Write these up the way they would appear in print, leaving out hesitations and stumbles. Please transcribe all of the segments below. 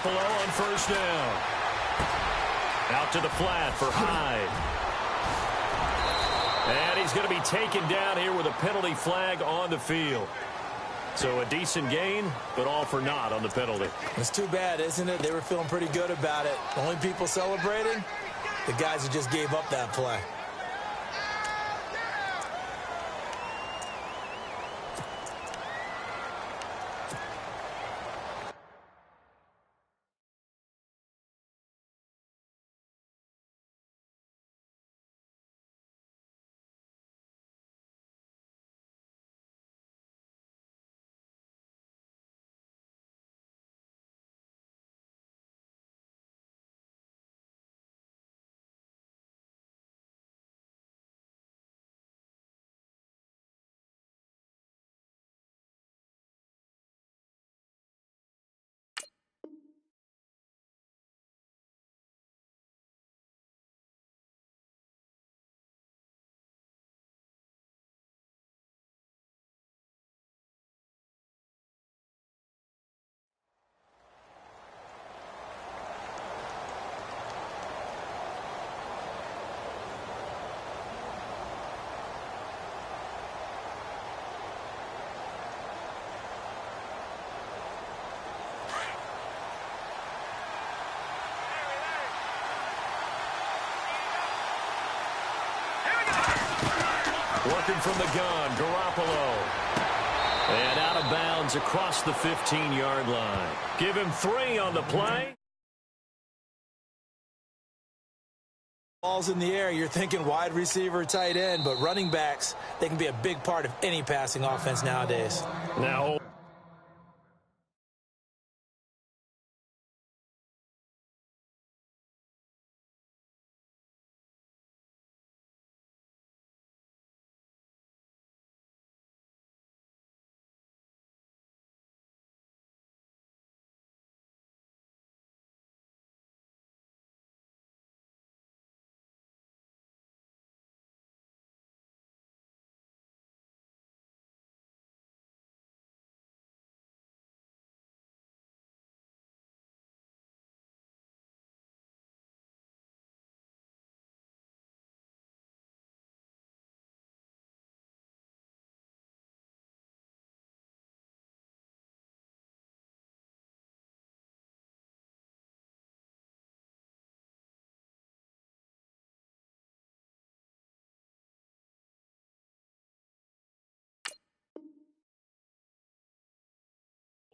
Garoppolo on first down. Out to the flat for Hyde. And he's going to be taken down here with a penalty flag on the field. So a decent gain, but all for naught on the penalty. It's too bad, isn't it? They were feeling pretty good about it. The only people celebrating, the guys who just gave up that play. Working from the gun, Garoppolo. And out of bounds across the 15-yard line. Give him 3 on the play. Ball's in the air, you're thinking wide receiver, tight end, but running backs, they can be a big part of any passing offense nowadays. Now,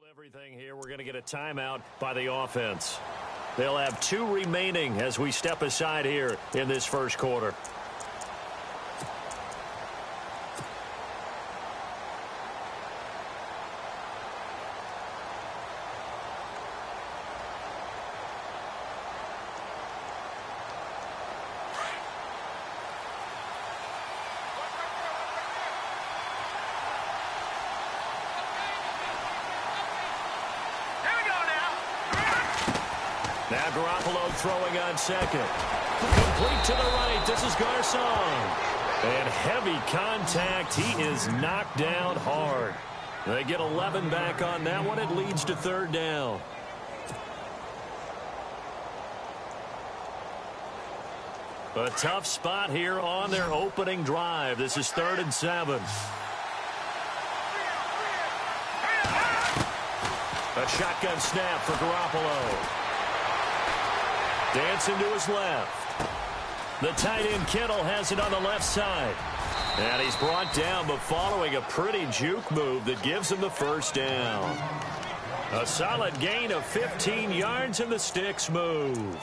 everything here, we're going to get a timeout by the offense. They'll have 2 remaining as we step aside here in this first quarter. Now Garoppolo throwing on second. Complete to the right. This is Garcon. And heavy contact. He is knocked down hard. They get 11 back on that one. It leads to 3rd down. A tough spot here on their opening drive. This is 3rd and 7. A shotgun snap for Garoppolo. Dancing to his left. The tight end Kittle has it on the left side. And he's brought down, but following a pretty juke move that gives him the 1st down. A solid gain of 15 yards in the sticks move.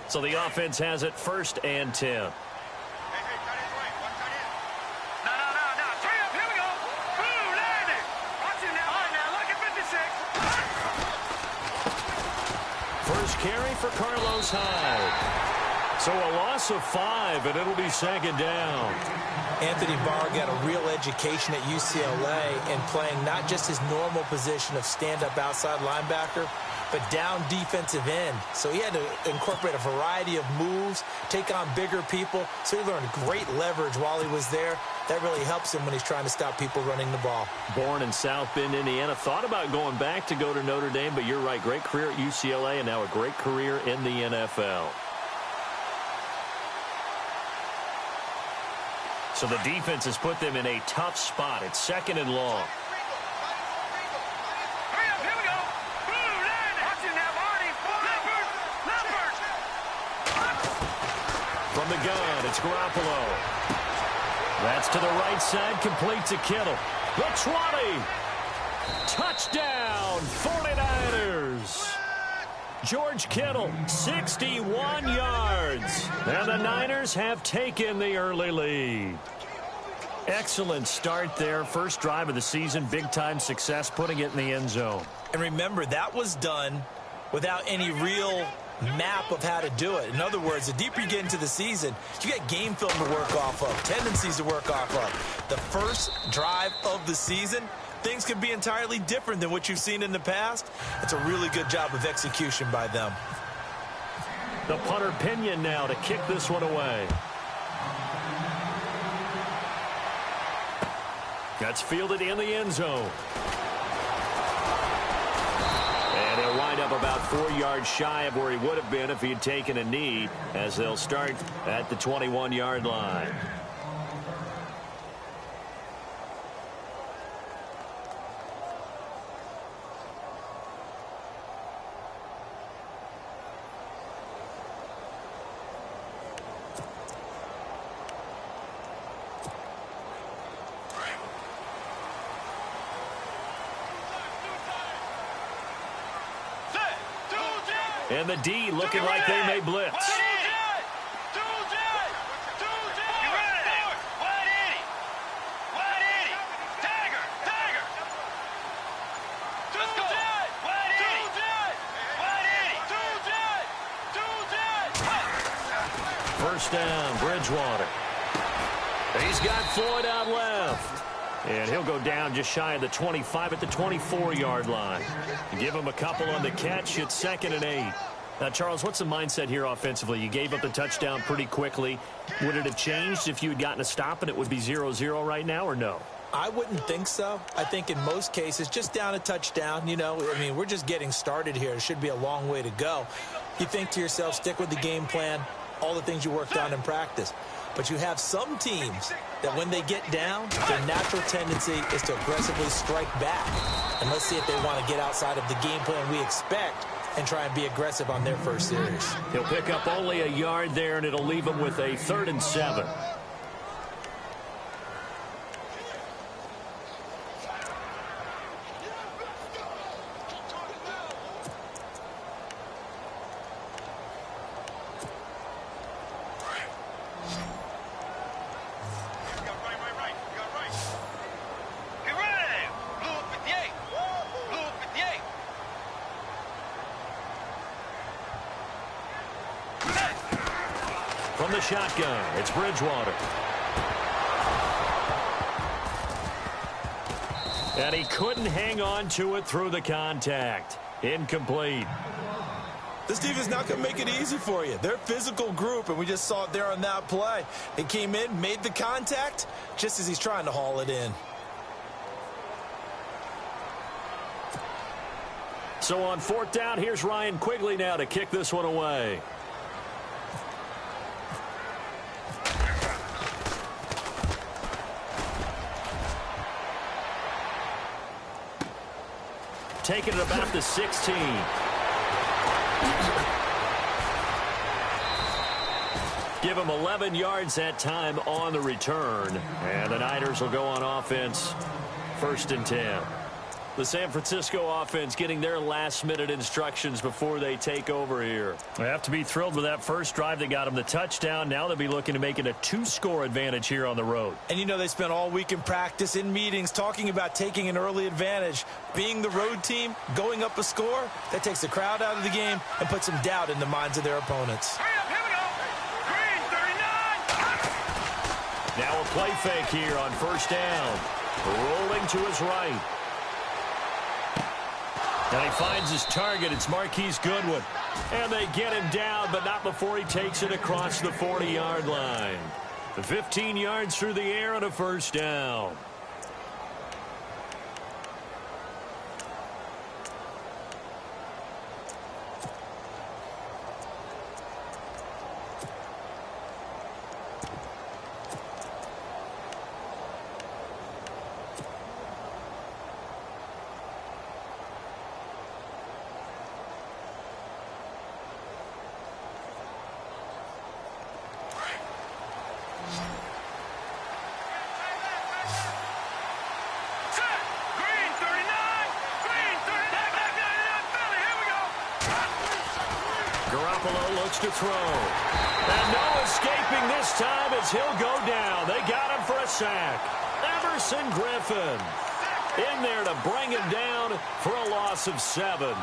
So the offense has it 1st and 10. First carry for Carlos Hyde. So a loss of 5, and it'll be 2nd down. Anthony Barr got a real education at UCLA in playing not just his normal position of stand-up outside linebacker, but down defensive end. So he had to incorporate a variety of moves, take on bigger people. So he learned great leverage while he was there. That really helps him when he's trying to stop people running the ball. Born in South Bend, Indiana. Thought about going back to go to Notre Dame, but you're right. Great career at UCLA and now a great career in the NFL. So the defense has put them in a tough spot. It's 2nd and long. From the gun, it's Garoppolo. That's to the right side, complete to Kittle. The 20. Touchdown, 49ers. George Kittle, 61 yards. And the Niners have taken the early lead. Excellent start there. First drive of the season, big-time success, putting it in the end zone. And remember, that was done without any real map of how to do it. In other words, the deeper you get into the season, you got game film to work off of, tendencies to work off of. The first drive of the season, things could be entirely different than what you've seen in the past. It's a really good job of execution by them. The punter Pinion now to kick this one away. That's fielded in the end zone. And he'll wind up about 4 yards shy of where he would have been if he had taken a knee, as they'll start at the 21-yard line. And the D looking like they may blitz. First down, Bridgewater. He's got Floyd out left. And he'll go down just shy of the 25 at the 24-yard line. Give him a couple on the catch. It's 2nd and 8. Now, Charles, what's the mindset here offensively? You gave up the touchdown pretty quickly. Would it have changed if you had gotten a stop and it would be 0-0 right now, or no? I wouldn't think so. I think in most cases, just down a touchdown, you know, I mean, we're just getting started here. It should be a long way to go. You think to yourself, stick with the game plan, all the things you worked on in practice. But you have some teams that when they get down, their natural tendency is to aggressively strike back. And let's see if they want to get outside of the game plan we expect and try and be aggressive on their first series. He'll pick up only a yard there, and it'll leave him with a 3rd and 7. From the shotgun, it's Bridgewater. And he couldn't hang on to it through the contact. Incomplete. This defense is not going to make it easy for you. They're a physical group, and we just saw it there on that play. They came in, made the contact, just as he's trying to haul it in. So on 4th down, here's Ryan Quigley now to kick this one away. Taking it about the 16. Give him 11 yards that time on the return. And the Niners will go on offense, 1st and 10. The San Francisco offense getting their last-minute instructions before they take over here. They have to be thrilled with that first drive that got them the touchdown. Now they'll be looking to make it a 2-score advantage here on the road. And you know they spent all week in practice, in meetings, talking about taking an early advantage. Being the road team, going up a score, that takes the crowd out of the game and puts some doubt in the minds of their opponents. Now a play fake here on 1st down. Rolling to his right. And he finds his target. It's Marquise Goodwin. And they get him down, but not before he takes it across the 40-yard line. 15 yards through the air on a first down. Looks to throw. And no escaping this time as he'll go down. They got him for a sack. Everson Griffin in there to bring him down for a loss of 7.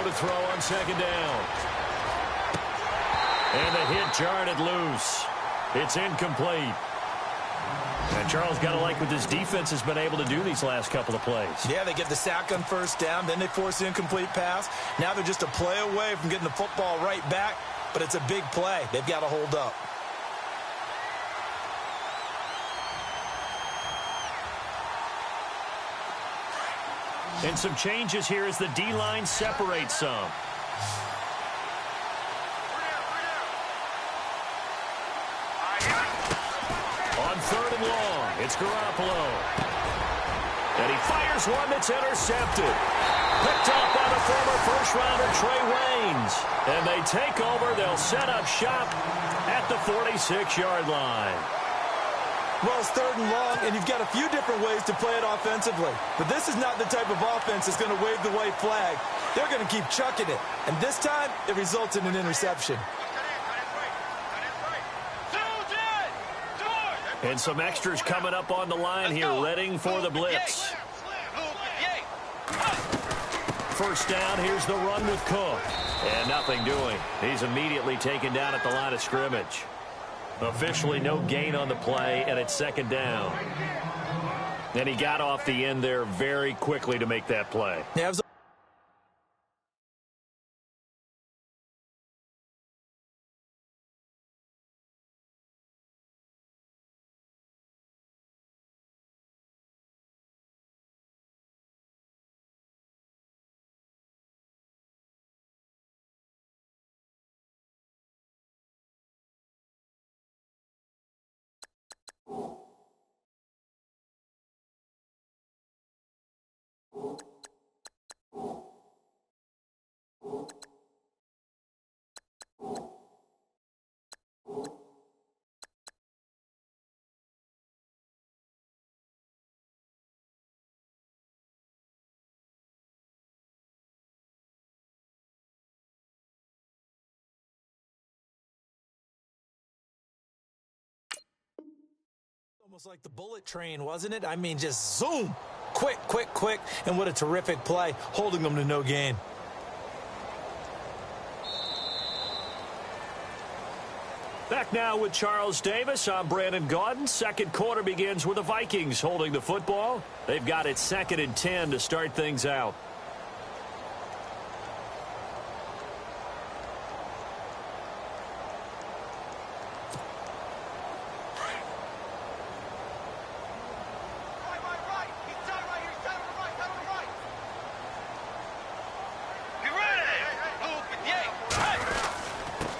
To throw on second down. And the hit jarred it loose. It's incomplete. And Charles, got to like what this defense has been able to do these last couple of plays. Yeah, they get the sack on first down, then they force the incomplete pass. Now they're just a play away from getting the football right back, but it's a big play. They've got to hold up. And some changes here as the D-line separates some. On third and long, it's Garoppolo. And he fires one that's intercepted. Picked off by the former first-rounder Trey Waynes. And they take over. They'll set up shop at the 46-yard line. Well, it's third and long, and you've got a few different ways to play it offensively. But this is not the type of offense that's going to wave the white flag. They're going to keep chucking it. And this time, it results in an interception. And some extras coming up on the line here, readying for the blitz. First down, here's the run with Cook. And nothing doing. He's immediately taken down at the line of scrimmage. Officially no gain on the play, and it's second down. And he got off the end there very quickly to make that play. Yeah, almost like the bullet train, wasn't it? I mean, just zoom. Quick, quick, quick. And what a terrific play, holding them to no gain. Back now with Charles Davis. I'm Brandon Gaudin. Second quarter begins with the Vikings holding the football. They've got it 2nd and 10 to start things out.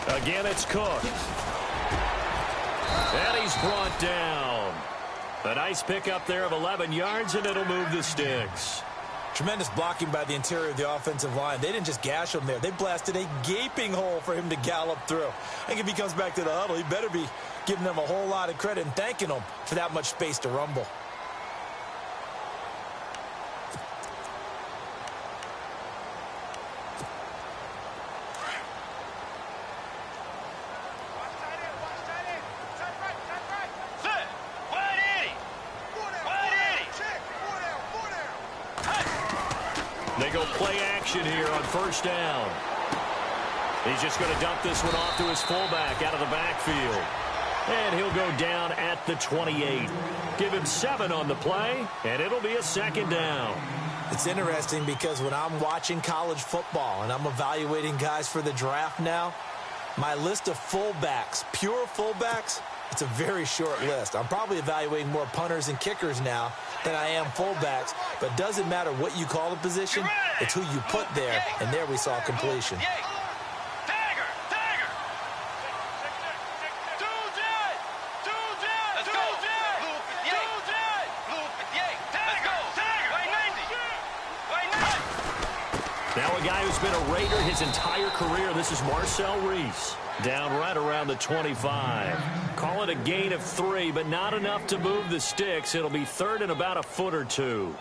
Again, it's Cook. And he's brought down. A nice pickup there of 11 yards, and it'll move the sticks. Tremendous blocking by the interior of the offensive line. They didn't just gash him there. They blasted a gaping hole for him to gallop through. I think if he comes back to the huddle, he better be giving them a whole lot of credit and thanking them for that much space to rumble. They go play action here on first down. He's just going to dump this one off to his fullback out of the backfield. And he'll go down at the 28. Give him 7 on the play, and it'll be a second down. It's interesting because when I'm watching college football and I'm evaluating guys for the draft now, my list of fullbacks, pure fullbacks, it's a very short list. I'm probably evaluating more punters and kickers now than I am fullbacks, but it doesn't matter what you call the position, it's who you put there, and there we saw completion. Now a guy who's been a Raider his entire career. This is Marcel Reese. Down right around the 25. Call it a gain of 3, but not enough to move the sticks. It'll be third and about a foot or two.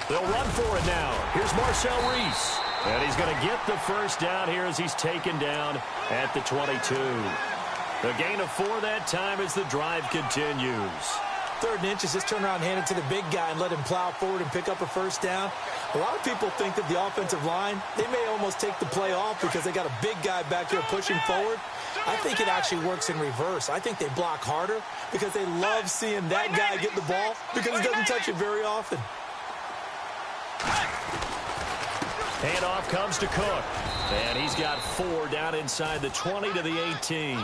They'll run for it now. Here's Marcel Reese. And he's going to get the first down here as he's taken down at the 22. A gain of 4 that time as the drive continues. 3rd and inches, just turn around and hand it to the big guy and let him plow forward and pick up a first down. A lot of people think that the offensive line, they may almost take the play off because they got a big guy back here pushing forward. I think it actually works in reverse. I think they block harder because they love seeing that guy get the ball because he doesn't touch it very often. Handoff comes to Cook. And he's got 4 down inside the 20 to the 18.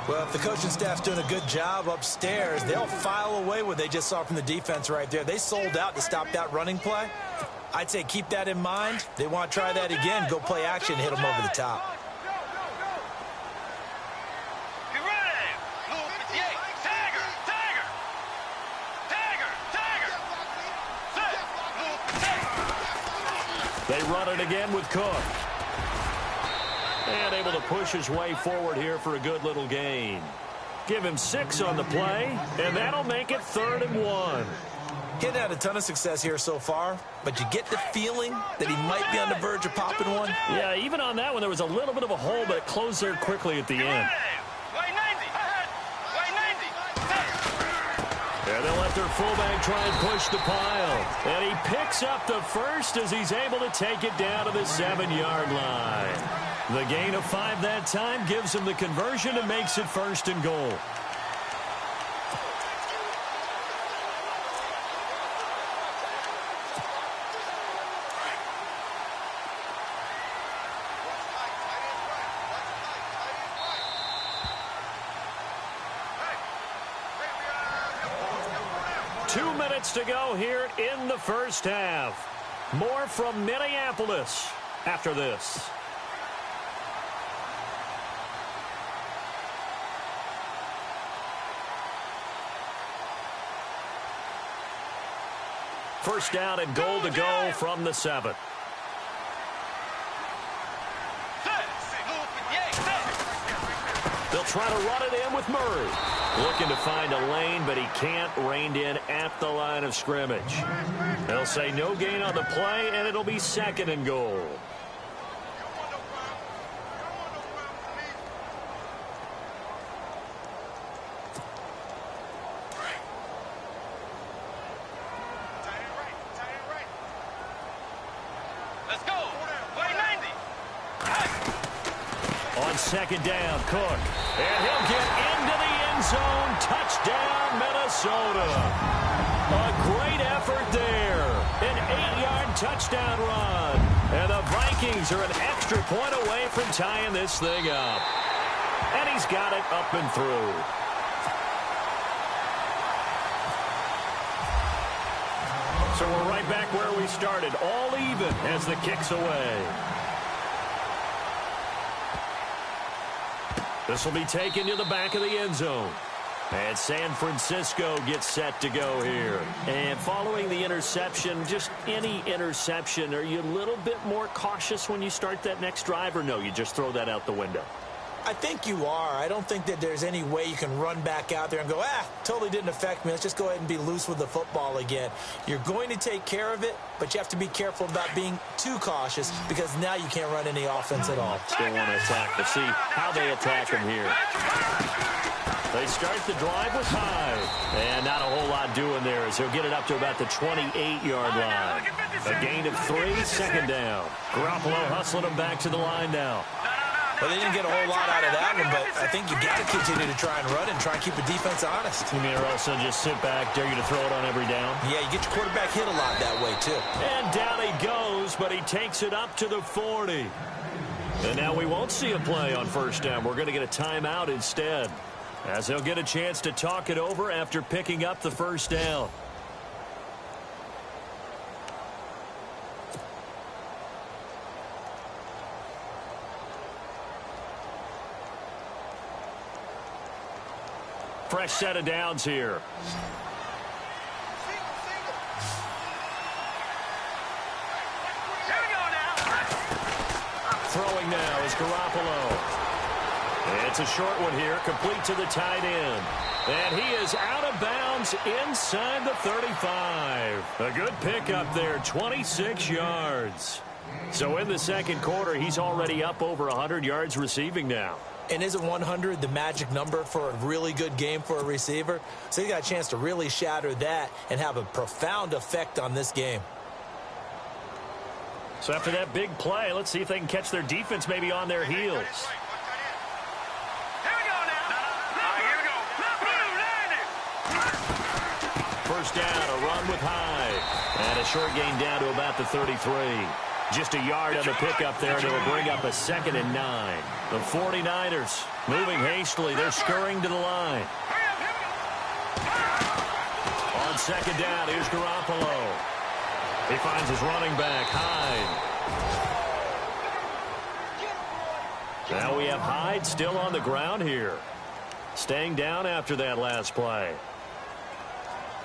Well, if the coaching staff's doing a good job upstairs, they'll file away what they just saw from the defense right there. They sold out to stop that running play. I'd say keep that in mind. They want to try that again, go play action, hit them over the top. They run it again with Cook. And able to push his way forward here for a good little gain. Give him 6 on the play, and that'll make it 3rd and 1. He hadn't had a ton of success here so far, but you get the feeling that he might be on the verge of popping one. Yeah, even on that one, there was a little bit of a hole, but it closed there quickly at the end. And they'll let their fullback try and push the pile. And he picks up the first as he's able to take it down to the 7-yard line. The gain of 5 that time gives him the conversion and makes it 1st and goal. To go here in the first half. More from Minneapolis after this. First down and goal to go from the 7. They'll try to run it in with Murray. Looking to find a lane, but he can't. Reined in at the line of scrimmage. They'll say no gain on the play, and it'll be 2nd and goal. Let's go. Play 90. On 2nd down, Cook. And he'll get into the end zone. Touchdown, Minnesota. A great effort there. An 8-yard touchdown run. And the Vikings are an extra point away from tying this thing up. And he's got it up and through. So we're right back where we started. All even as the kick's away. This will be taken to the back of the end zone. And San Francisco gets set to go here. And following the interception, just any interception, are you a little bit more cautious when you start that next drive, or no, you just throw that out the window? I think you are. I don't think that there's any way you can run back out there and go, totally didn't affect me. Let's just go ahead and be loose with the football again. You're going to take care of it, but you have to be careful about being too cautious because now you can't run any offense at all. Still want to attack. Let's see how they attack him here. They start the drive with Hyde. And not a whole lot doing there as he'll get it up to about the 28-yard line. A gain of 3, second down. Garoppolo hustling him back to the line now. Well, they didn't get a whole lot out of that one, but I think you got to continue to try and run and try and keep the defense honest. You mean also just sit back, dare you to throw it on every down? Yeah, you get your quarterback hit a lot that way, too. And down he goes, but he takes it up to the 40. And now we won't see a play on first down. We're going to get a timeout instead, as they'll get a chance to talk it over after picking up the first down. Fresh set of downs here. Throwing now is Garoppolo. It's a short one here, complete to the tight end. And he is out of bounds inside the 35. A good pickup there, 26 yards. So in the second quarter, he's already up over 100 yards receiving now. And isn't 100 the magic number for a really good game for a receiver? So he got a chance to really shatter that and have a profound effect on this game. So after that big play, let's see if they can catch their defense maybe on their heels. First down, a run with Hyde. And a short gain down to about the 33. Just a yard on the pickup there, and it'll bring up a 2nd and 9. The 49ers moving hastily. They're scurrying to the line. On second down, here's Garoppolo. He finds his running back, Hyde. Now we have Hyde still on the ground here. Staying down after that last play.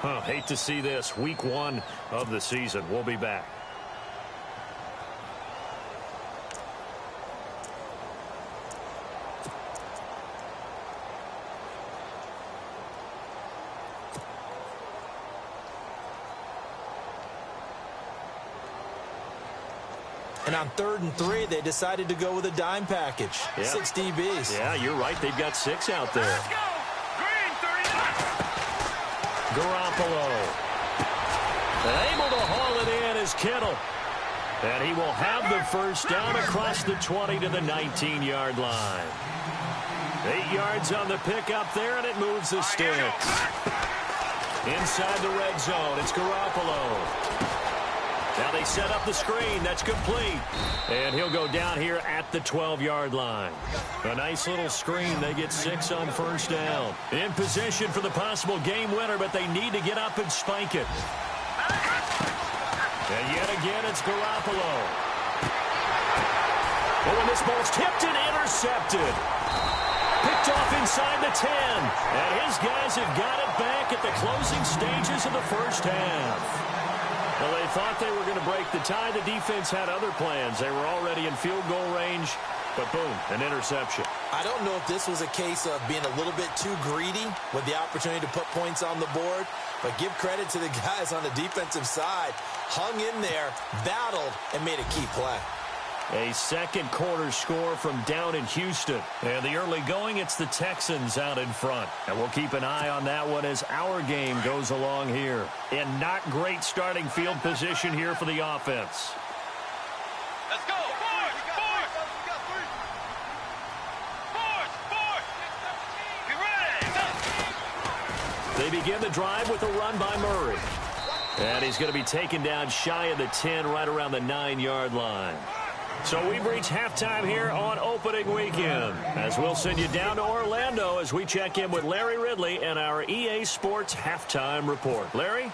Hate to see this. Week 1 of the season. We'll be back. And on 3rd and 3, they decided to go with a dime package. Yeah. 6 DBs. Yeah, you're right. They've got 6 out there. Garoppolo. Able to haul it in is Kittle. And he will have the first down across the 20 to the 19-yard line. 8 yards on the pickup there, and it moves the sticks. Inside the red zone, it's Garoppolo. Now they set up the screen. That's complete. And he'll go down here at the 12-yard line. A nice little screen. They get 6 on first down. In position for the possible game winner, but they need to get up and spike it. And yet again, it's Garoppolo. Oh, and this ball's tipped and intercepted. Picked off inside the 10. And his guys have got it back at the closing stages of the first half. Well, they thought they were going to break the tie. The defense had other plans. They were already in field goal range, but boom, an interception. I don't know if this was a case of being a little bit too greedy with the opportunity to put points on the board, but give credit to the guys on the defensive side. Hung in there, battled, and made a key play. A second quarter score from down in Houston. And the early going, it's the Texans out in front. And we'll keep an eye on that one as our game goes along here. And not great starting field position here for the offense. Let's go. Fourth. Be ready. They begin the drive with a run by Murray. And he's going to be taken down shy of the 10, right around the 9-yard line. So we've reached halftime here on opening weekend, as we'll send you down to Orlando as we check in with Larry Ridley and our EA Sports halftime report. Larry?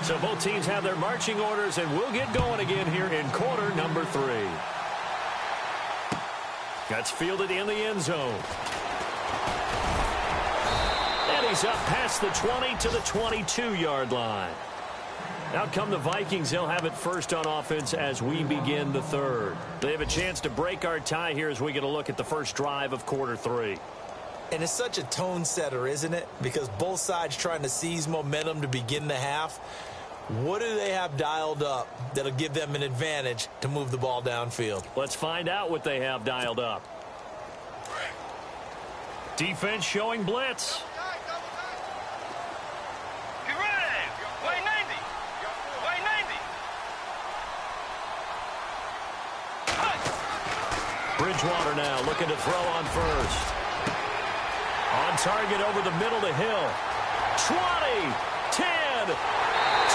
So both teams have their marching orders, and we'll get going again here in quarter number 3. That's fielded in the end zone. he's up past the 20 to the 22-yard line. Out come the Vikings. They'll have it first on offense as we begin the third. They have a chance to break our tie here as we get a look at the first drive of quarter 3. And it's such a tone setter, isn't it? Because both sides trying to seize momentum to begin the half. What do they have dialed up that'll give them an advantage to move the ball downfield? Let's find out what they have dialed up. Defense showing blitz. Get ready. Way 90. Way 90. Bridgewater now looking to throw on first. On target over the middle to Hill. 20, 10,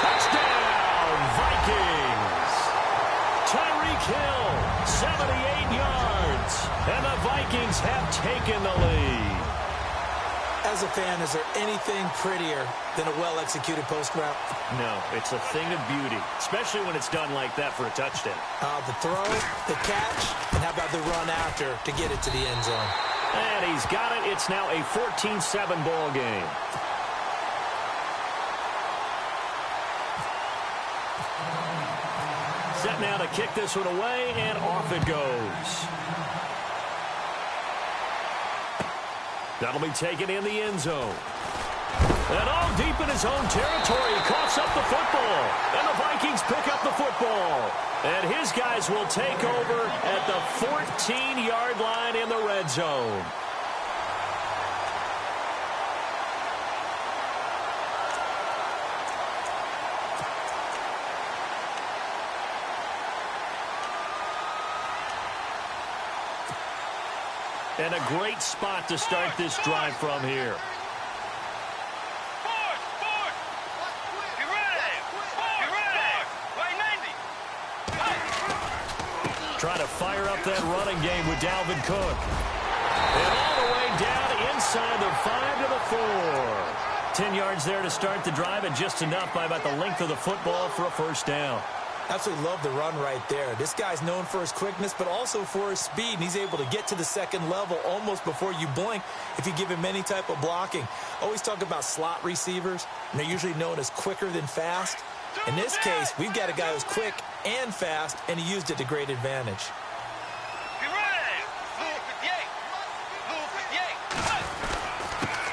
touchdown, Vikings. Tyreek Hill, 78 yards, and the Vikings have taken the lead. As a fan, is there anything prettier than a well-executed post route? No, it's a thing of beauty, especially when it's done like that for a touchdown. The throw, the catch, and how about the run after to get it to the end zone? And he's got it. It's now a 14-7 ball game. Set now to kick this one away, and off it goes. That'll be taken in the end zone. And all deep in his own territory, he coughs up the football. And the Vikings pick up the football. And his guys will take over at the 14-yard line in the red zone. And a great spot to start this drive from here. Get ready. Get ready. Way 90. Trying to fire up that running game with Dalvin Cook. And all the way down inside the 5 to the 4. 10 yards there to start the drive, and just enough by about the length of the football for a first down. Absolutely love the run right there. This guy's known for his quickness, but also for his speed. And he's able to get to the second level almost before you blink if you give him any type of blocking. Always talk about slot receivers, and they're usually known as quicker than fast. In this case, we've got a guy who's quick and fast, and he used it to great advantage. Get ready. Blue 58. Blue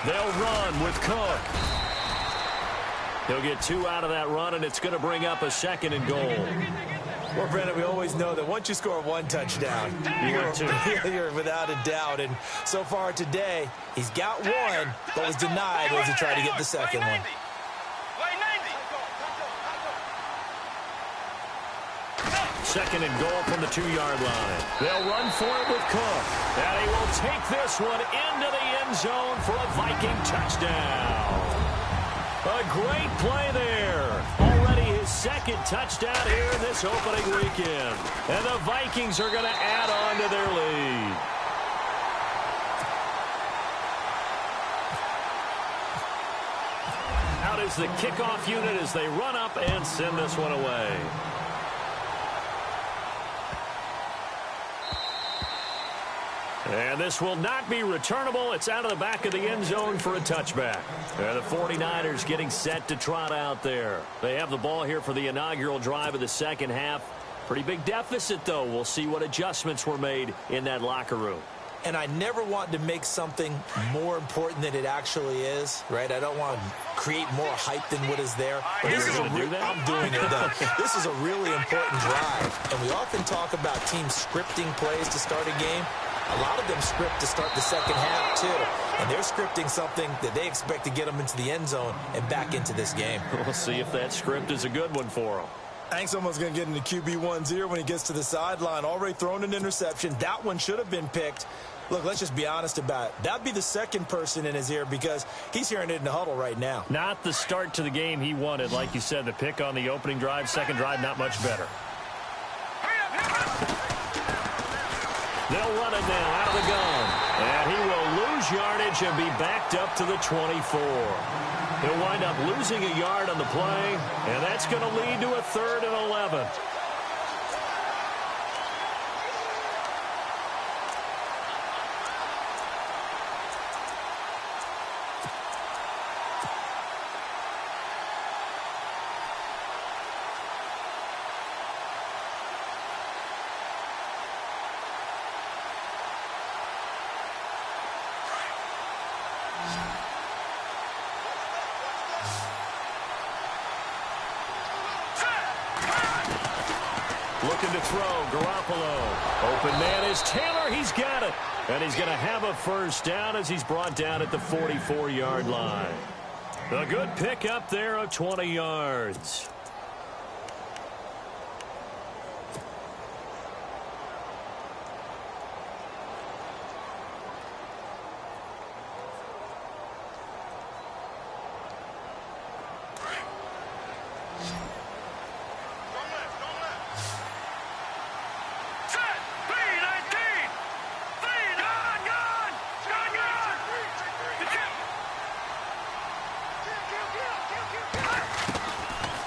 58. They'll run with Cook. He'll get 2 out of that run, and it's going to bring up a 2nd and goal. Well, Brandon, we always know that once you score 1 touchdown, you're without a doubt. And so far today, he's got 1, but was denied as he tried to get the second one. Way 90. 2nd and goal from the 2-yard line. They'll run for it with Cook. And he will take this one into the end zone for a Viking touchdown. A great play there. Already his 2nd touchdown here in this opening weekend. And the Vikings are going to add on to their lead. Out is the kickoff unit as they run up and send this one away. And this will not be returnable. It's out of the back of the end zone for a touchback. And the 49ers getting set to trot out there. They have the ball here for the inaugural drive of the second half. Pretty big deficit, though. We'll see what adjustments were made in that locker room. And I never want to make something more important than it actually is, right? I don't want to create more hype than what is there. But this is I'm doing it, though. This is a really important drive. And we often talk about teams scripting plays to start a game. A lot of them script to start the second half, too. And they're scripting something that they expect to get them into the end zone and back into this game. We'll see if that script is a good one for them. I think someone's going to get into QB1-0 when he gets to the sideline. Already thrown an interception. That one should have been picked. Look, let's just be honest about it. That'd be the second person in his ear because he's hearing it in the huddle right now. Not the start to the game he wanted. Like you said, the pick on the opening drive, second drive, not much better. They'll run it now out of the gun. And he will lose yardage and be backed up to the 24. He'll wind up losing a yard on the play, and that's going to lead to a 3rd and 11. Looking to throw, Garoppolo. Open man is Taylor. He's got it. And he's going to have a first down as he's brought down at the 44-yard line. A good pickup there of 20 yards.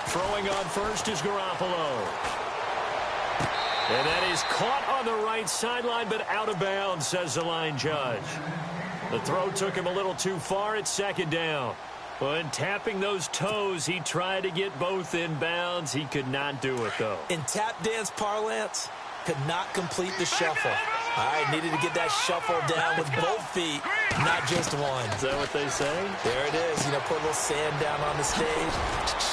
Throwing on first is Garoppolo. And that is caught on the right sideline, but out of bounds, says the line judge. The throw took him a little too far at second down. When tapping those toes, he tried to get both in bounds. He could not do it, though. In tap dance parlance, could not complete the shuffle. All right, needed to get that shuffle down with both feet, not just one. Is that what they say? There it is. You know, put a little sand down on the stage.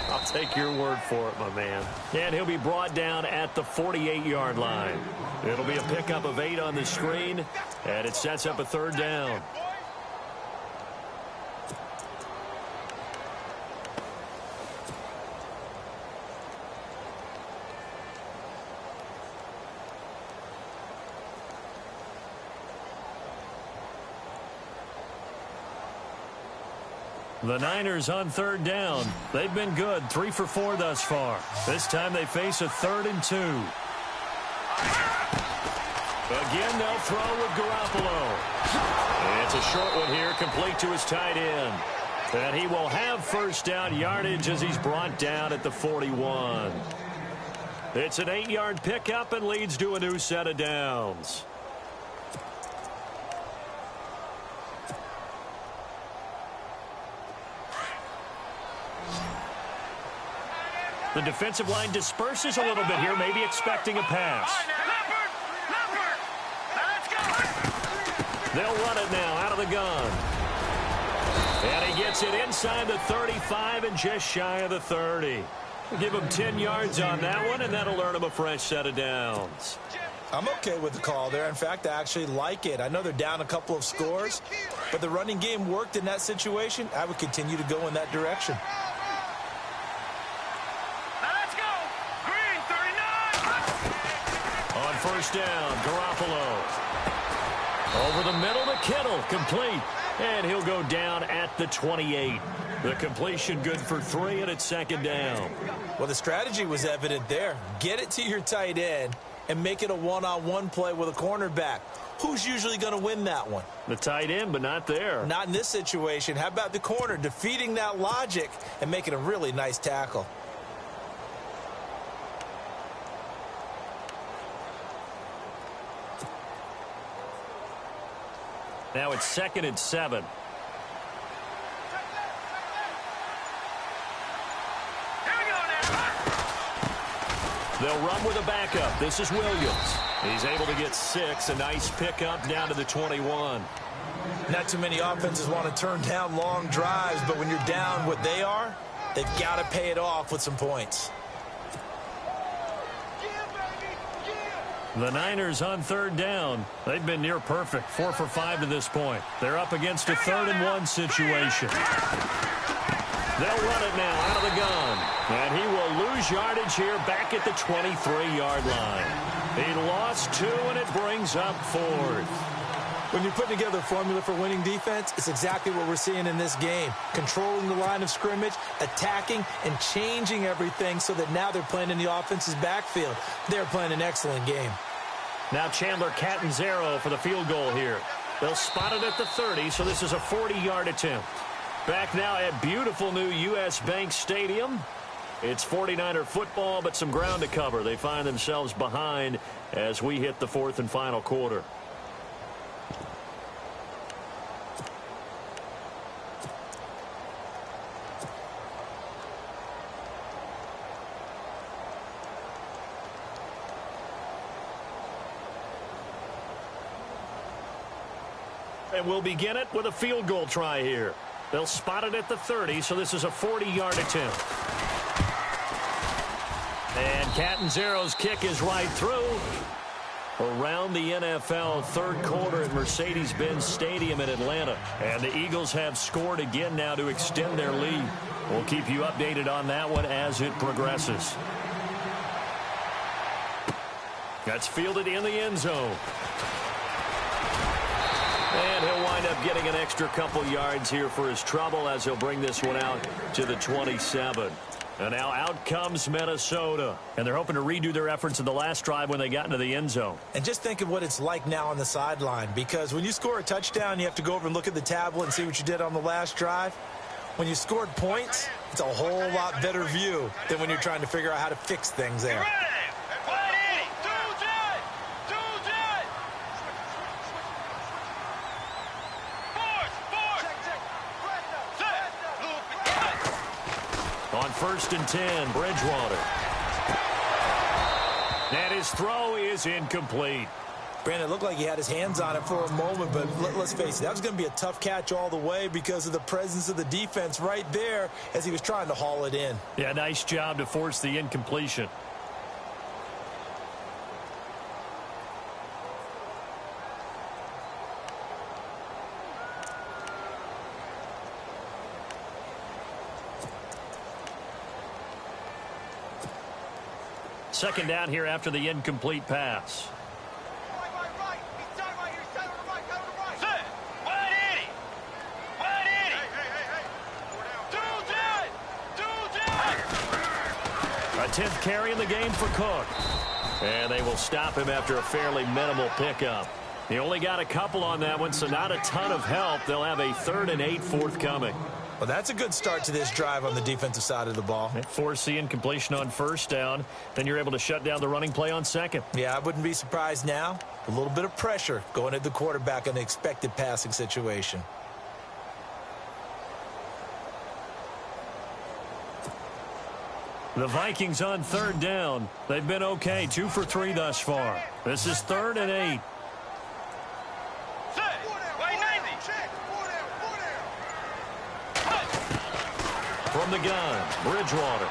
I'll take your word for it, my man. And he'll be brought down at the 48-yard line. It'll be a pickup of 8 on the screen, and it sets up a third down. The Niners on third down. They've been good, 3 for 4 thus far. This time they face a 3rd and 2. Again, they'll throw with Garoppolo. It's a short one here, complete to his tight end. And he will have first down yardage as he's brought down at the 41. It's an 8-yard pickup and leads to a new set of downs. The defensive line disperses a little bit here, maybe expecting a pass. They'll run it now out of the gun. And he gets it inside the 35 and just shy of the 30. Give him 10 yards on that one, and that'll earn him a fresh set of downs. I'm okay with the call there. In fact, I actually like it. I know they're down a couple of scores, but the running game worked in that situation. I would continue to go in that direction. First down, Garoppolo. Over the middle to Kittle, complete. And he'll go down at the 28. The completion good for 3, and it's second down. Well, the strategy was evident there. Get it to your tight end and make it a one-on-one play with a cornerback. Who's usually going to win that one? The tight end, but not there. Not in this situation. How about the corner defeating that logic and making a really nice tackle? Now it's 2nd and 7. They'll run with a backup. This is Williams. He's able to get 6. A nice pickup down to the 21. Not too many offenses want to turn down long drives, but when you're down what they are, they've got to pay it off with some points. The Niners on third down. They've been near perfect, 4 for 5 to this point. They're up against a 3rd and 1 situation. They'll run it now out of the gun. And he will lose yardage here back at the 23-yard line. He lost 2, and it brings up 4th. When you're putting together a formula for winning defense, it's exactly what we're seeing in this game. Controlling the line of scrimmage, attacking, and changing everything so that now they're playing in the offense's backfield. They're playing an excellent game. Now Chandler Catanzaro for the field goal here. They'll spot it at the 30, so this is a 40-yard attempt. Back now at beautiful new U.S. Bank Stadium. It's 49er football, but some ground to cover. They find themselves behind as we hit the 4th and final quarter. And we'll begin it with a field goal try here. They'll spot it at the 30, so this is a 40-yard attempt. And Catanzaro's kick is right through. Around the NFL third quarter at Mercedes-Benz Stadium in Atlanta. And the Eagles have scored again now to extend their lead. We'll keep you updated on that one as it progresses. That's fielded in the end zone. And he'll wind up getting an extra couple yards here for his trouble as he'll bring this one out to the 27. And now out comes Minnesota. And they're hoping to redo their efforts in the last drive when they got into the end zone. And just think of what it's like now on the sideline. Because when you score a touchdown, you have to go over and look at the tablet and see what you did on the last drive. When you scored points, it's a whole lot better view than when you're trying to figure out how to fix things there. On 1st and 10, Bridgewater. And his throw is incomplete. Brandon, it looked like he had his hands on it for a moment, but let's face it, that was going to be a tough catch all the way because of the presence of the defense right there as he was trying to haul it in. Yeah, nice job to force the incompletion. Second down here after the incomplete pass. A 10th carry in the game for Cook. And they will stop him after a fairly minimal pickup. He only got a couple on that one, so not a ton of help. They'll have a 3rd and 8 forthcoming. Well, that's a good start to this drive on the defensive side of the ball. Force the incompletion on 1st down. Then you're able to shut down the running play on 2nd. Yeah, I wouldn't be surprised now. A little bit of pressure going at the quarterback in an expected passing situation. The Vikings on 3rd down. They've been okay, 2 for 3 thus far. This is 3rd and 8. From the gun, Bridgewater.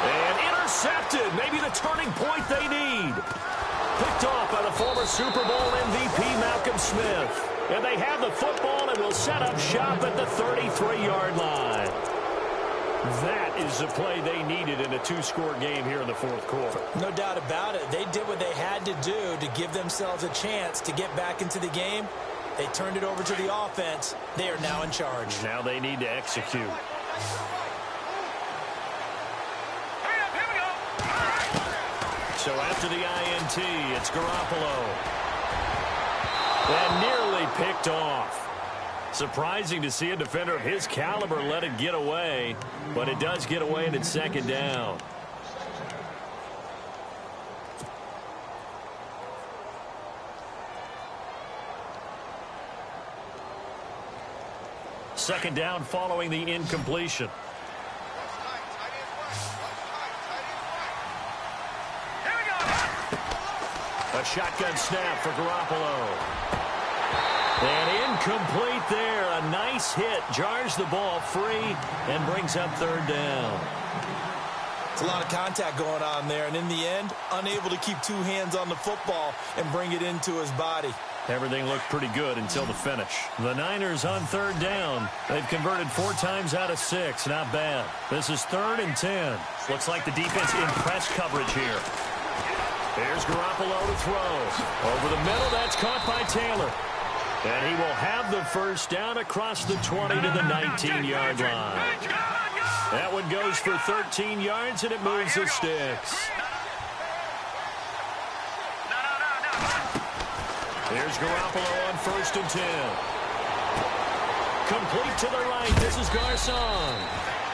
And intercepted. Maybe the turning point they need. Picked off by the former Super Bowl MVP Malcolm Smith. And they have the football and will set up shop at the 33-yard line. That is the play they needed in a 2-score game here in the 4th quarter. No doubt about it. They did what they had to do to give themselves a chance to get back into the game. They turned it over to the offense. They are now in charge. Now they need to execute. So after the INT, it's Garoppolo. And nearly picked off. Surprising to see a defender of his caliber let it get away, but it does get away and it's 2nd down. Second down following the incompletion. A shotgun snap for Garoppolo. And incomplete there. A nice hit. Jars the ball free and brings up 3rd down. It's a lot of contact going on there. And in the end, unable to keep 2 hands on the football and bring it into his body. Everything looked pretty good until the finish. The Niners on 3rd down. They've converted 4 times out of 6. Not bad. This is 3rd and 10. Looks like the defense in press coverage here. Here's Garoppolo to throw. Over the middle, that's caught by Taylor. And he will have the 1st down across the 20 to the 19-yard line. That one goes for 13 yards, and it moves the sticks. Here's Garoppolo on 1st and 10. Complete to the right. This is Garcon.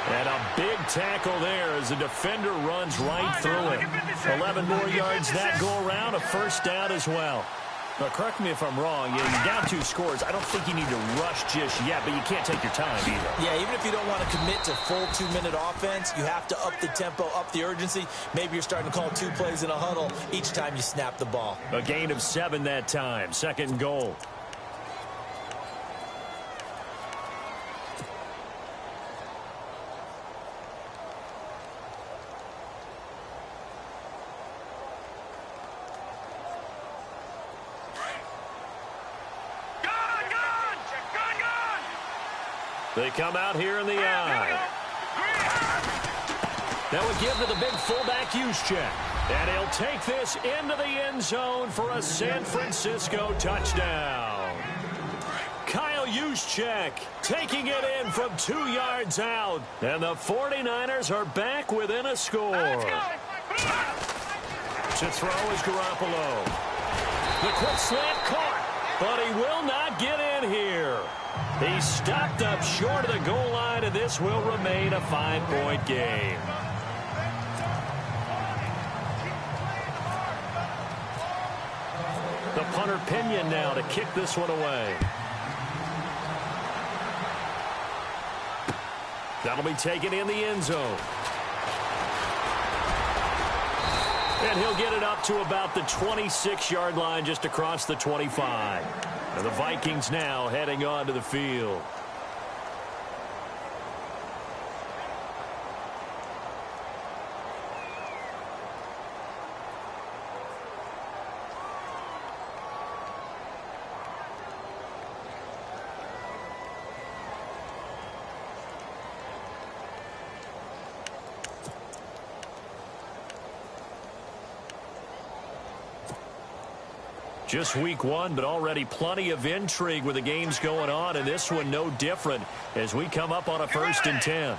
And a big tackle there as the defender runs right through it. 11 more yards that go around, a 1st down as well. Now, correct me if I'm wrong. You're down 2 scores. I don't think you need to rush just yet, but you can't take your time either. Yeah, even if you don't want to commit to full 2-minute offense, you have to up the tempo, up the urgency. Maybe you're starting to call 2 plays in a huddle each time you snap the ball. A gain of 7 that time. 2nd and goal. They come out here in the eye. That would give to the big fullback Juszczyk. And he'll take this into the end zone for a San Francisco touchdown. Kyle Juszczyk taking it in from 2 yards out. And the 49ers are back within a score. To throw is Garoppolo. The quick slant caught, but he will not get in here. He stopped up short of the goal line, and this will remain a 5-point game. The punter Pinion now to kick this one away. That'll be taken in the end zone. And he'll get it up to about the 26-yard line, just across the 25. And the Vikings now heading onto the field. Just week one, but already plenty of intrigue with the games going on, and this one no different as we come up on a 1st and 10.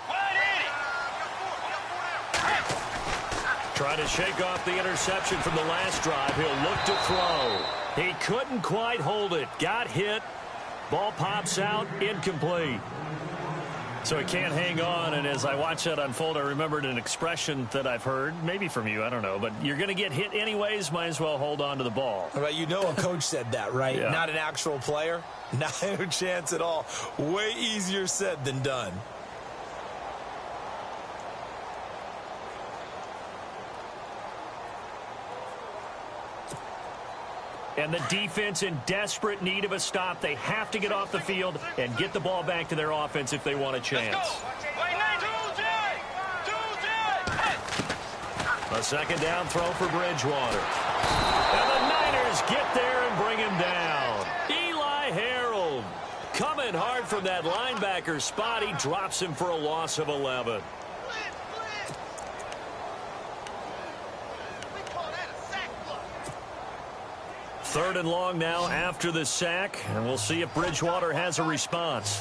Trying to shake off the interception from the last drive. He'll look to throw. He couldn't quite hold it. Got hit. Ball pops out. Incomplete. So he can't hang on, and as I watch that unfold, I remembered an expression that I've heard, maybe from you, I don't know, but you're going to get hit anyways, might as well hold on to the ball. Right, you know a coach said that, right? Yeah. Not an actual player. Not a chance at all. Way easier said than done. And the defense in desperate need of a stop. They have to get off the field and get the ball back to their offense if they want a chance. A second down throw for Bridgewater. And the Niners get there and bring him down. Eli Harold coming hard from that linebacker spot. He drops him for a loss of 11. Third and long now after the sack, and we'll see if Bridgewater has a response.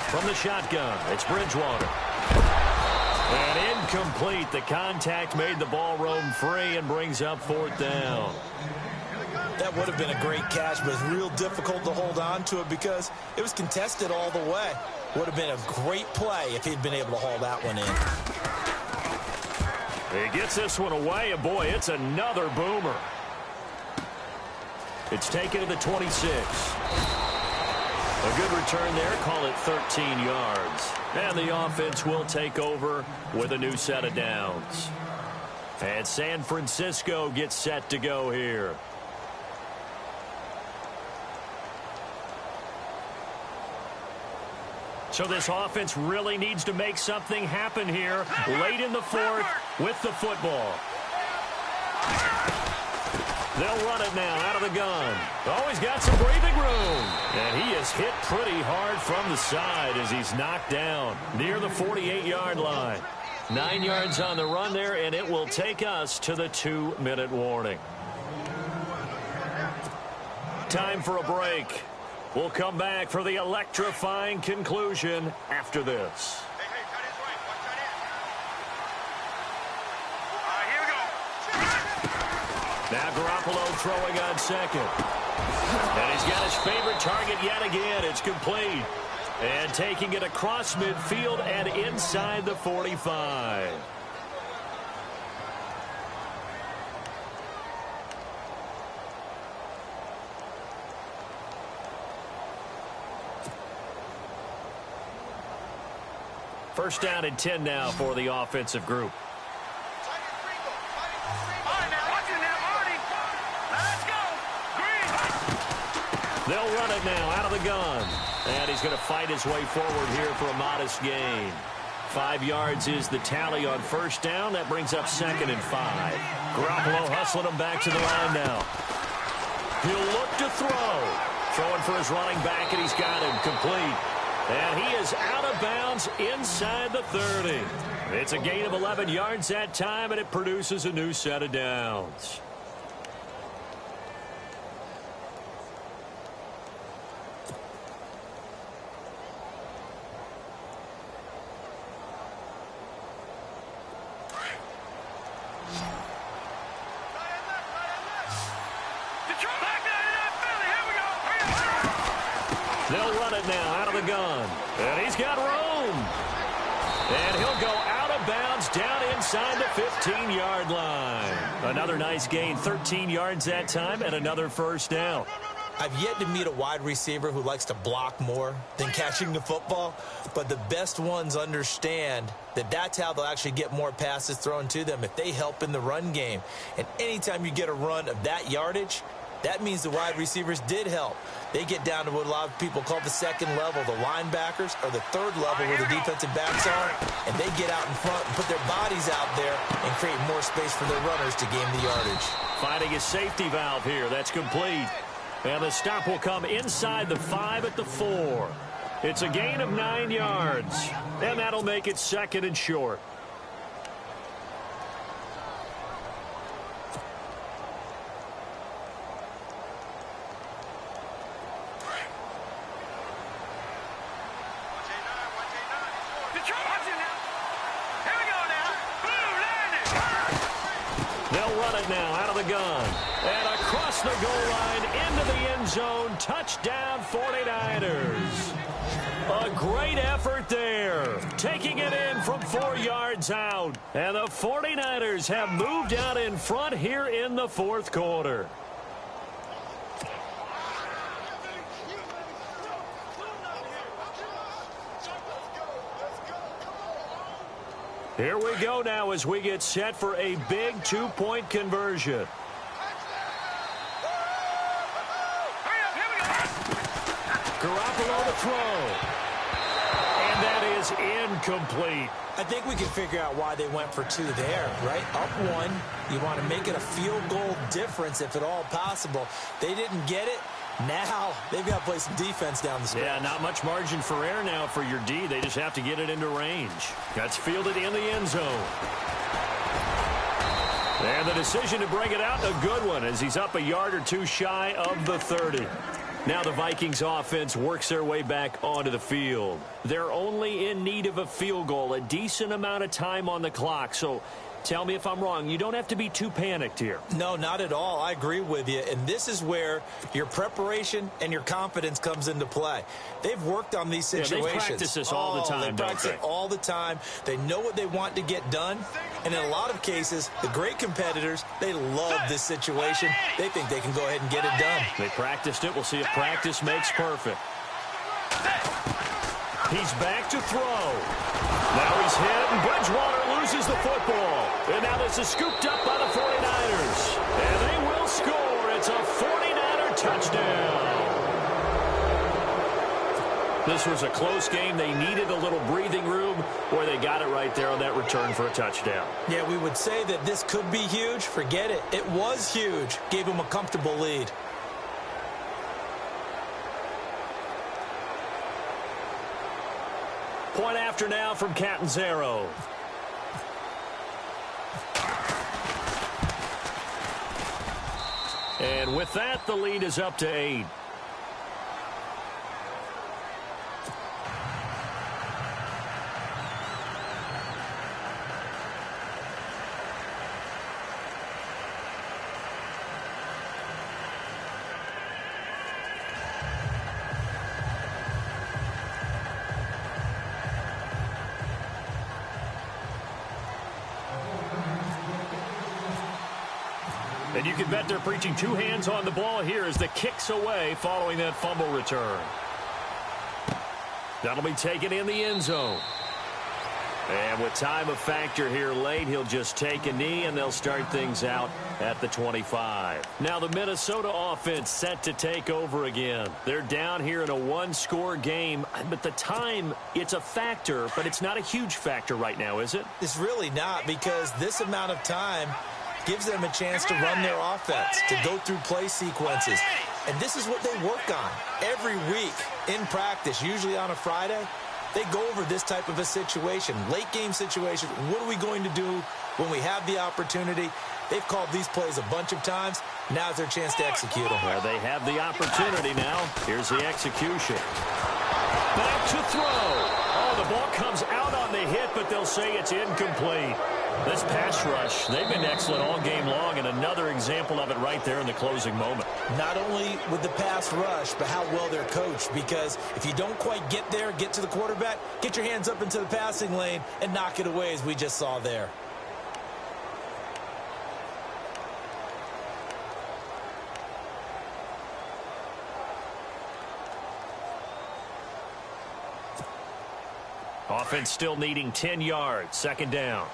From the shotgun, it's Bridgewater. And incomplete. The contact made the ball roam free and brings up 4th down. That would have been a great catch, but it's real difficult to hold on to it because it was contested all the way. Would have been a great play if he'd been able to haul that one in. He gets this one away, and boy, it's another boomer. It's taken to the 26. A good return there, call it 13 yards. And the offense will take over with a new set of downs. And San Francisco gets set to go here. So this offense really needs to make something happen here late in the 4th with the football. They'll run it now out of the gun. Oh, he's got some breathing room. And he is hit pretty hard from the side as he's knocked down near the 48-yard line. 9 yards on the run there, and it will take us to the 2-minute warning. Time for a break. We'll come back for the electrifying conclusion after this. Now Garoppolo throwing on second. And he's got his favorite target yet again. It's complete. And taking it across midfield and inside the 45. First down and 10 now for the offensive group. They'll run it now out of the gun. And he's going to fight his way forward here for a modest gain. 5 yards is the tally on first down. That brings up 2nd and 5. Garoppolo hustling him back to the line now. He'll look to throw. Throwing for his running back, and he's got him complete. And he is out of bounds inside the 30. It's a gain of 11 yards that time, and it produces a new set of downs. They'll run it now out of the gun. And he's got room. And he'll go out of bounds down inside the 15-yard line. Another nice gain, 13 yards that time, and another first down. I've yet to meet a wide receiver who likes to block more than catching the football, but the best ones understand that that's how they'll actually get more passes thrown to them if they help in the run game. And anytime you get a run of that yardage, that means the wide receivers did help. They get down to what a lot of people call the second level, the linebackers, or the third level where the defensive backs are, and they get out in front and put their bodies out there and create more space for their runners to gain the yardage. Finding a safety valve here. That's complete. And the stop will come inside the 5 at the 4. It's a gain of 9 yards, and that'll make it 2nd and short. They'll run it now out of the gun. And across the goal line into the end zone. Touchdown 49ers. A great effort there. Taking it in from 4 yards out. And the 49ers have moved out in front here in the fourth quarter. Here we go now as we get set for a big 2-point conversion. Garoppolo to throw. And that is incomplete. I think we can figure out why they went for 2 there, right? Up 1, you want to make it a field goal difference if at all possible. They didn't get it. Now they've got to play some defense down the stretch. Yeah, not much margin for error now for your D. They just have to get it into range. That's fielded in the end zone. And the decision to bring it out, a good one, as he's up a yard or 2 shy of the 30. Now the Vikings offense works their way back onto the field. They're only in need of a field goal, a decent amount of time on the clock. So tell me if I'm wrong. You don't have to be too panicked here. No, not at all. I agree with you. And this is where your preparation and your confidence comes into play. They've worked on these situations. Yeah, they practice this all the time, They practice it all the time. They know what they want to get done. And in a lot of cases, the great competitors, they love this situation. They think they can go ahead and get it done. They practiced it. We'll see if practice makes perfect. He's back to throw. Now he's hit, and Bridgewater loses the football. And now this is scooped up by the 49ers. And they will score. It's a 49er touchdown. This was a close game. They needed a little breathing room, or they got it right there on that return for a touchdown. Yeah, we would say that this could be huge. Forget it. It was huge. Gave them a comfortable lead. Point after now from Catanzaro. And with that, the lead is up to 8. And you can bet they're preaching 2 hands on the ball here as the kick's away following that fumble return. That'll be taken in the end zone. And with time a factor here late, he'll just take a knee, and they'll start things out at the 25. Now the Minnesota offense set to take over again. They're down here in a one-score game, but the time, it's a factor, but it's not a huge factor right now, is it? It's really not, because this amount of time gives them a chance to run their offense, to go through play sequences. And this is what they work on every week in practice, usually on a Friday. They go over this type of a situation, late-game situation. What are we going to do when we have the opportunity? They've called these plays a bunch of times. Now's their chance to execute them. Well, they have the opportunity now. Here's the execution. Back to throw. Oh, the ball comes out on the hit, but they'll say it's incomplete. This pass rush, they've been excellent all game long, and another example of it right there in the closing moment. Not only with the pass rush, but how well they're coached, because if you don't quite get there, get to the quarterback, get your hands up into the passing lane and knock it away, as we just saw there. Offense still needing 10 yards, second down.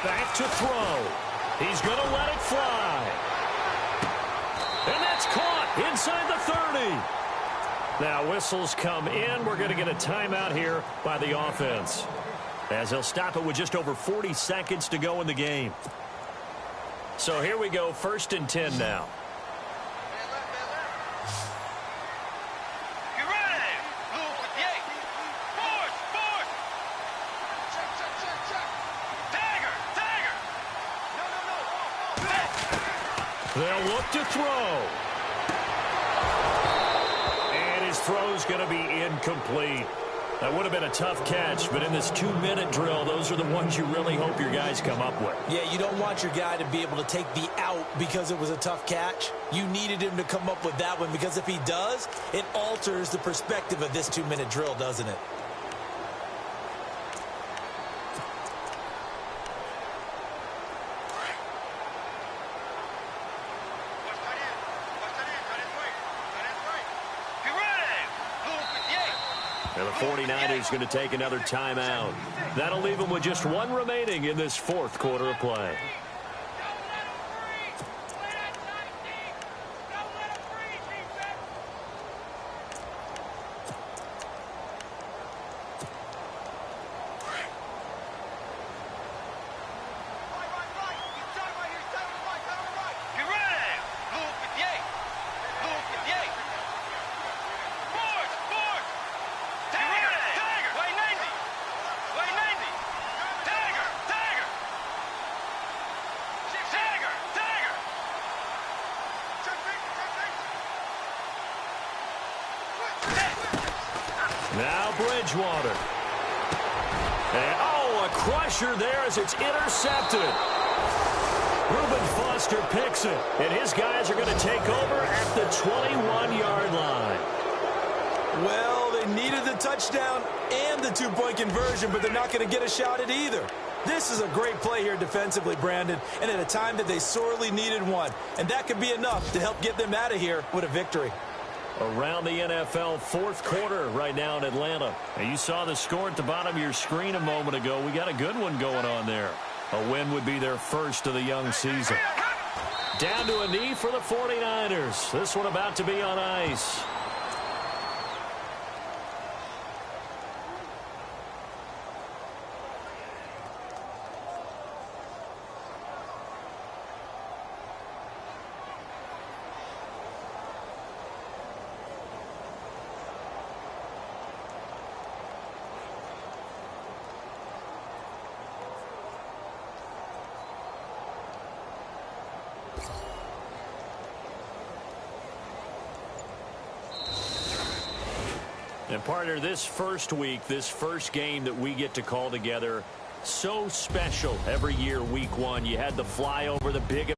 Back to throw. He's going to let it fly. And that's caught inside the 30. Now whistles come in. We're going to get a timeout here by the offense, as they'll stop it with just over 40 seconds to go in the game. So here we go, 1st and 10 now. They'll look to throw. And his throw's going to be incomplete. That would have been a tough catch, but in this 2-minute drill, those are the ones you really hope your guys come up with. Yeah, you don't want your guy to be able to take the out because it was a tough catch. You needed him to come up with that one, because if he does, it alters the perspective of this 2-minute drill, doesn't it? And the 49ers going to take another timeout. That'll leave them with just one remaining in this 4th quarter of play. Now Bridgewater. And, oh, a crusher there as it's intercepted. Reuben Foster picks it, and his guys are going to take over at the 21-yard line. Well, they needed the touchdown and the 2-point conversion, but they're not going to get a shot at either. This is a great play here defensively, Brandon, and at a time that they sorely needed one. And that could be enough to help get them out of here with a victory. Around the NFL 4th quarter right now in Atlanta. And you saw the score at the bottom of your screen a moment ago. We got a good one going on there. A win would be their first of the young season. Down to a knee for the 49ers. This one about to be on ice. And partner, this first week, this first game that we get to call together, so special every year, week 1. You had the flyover, the big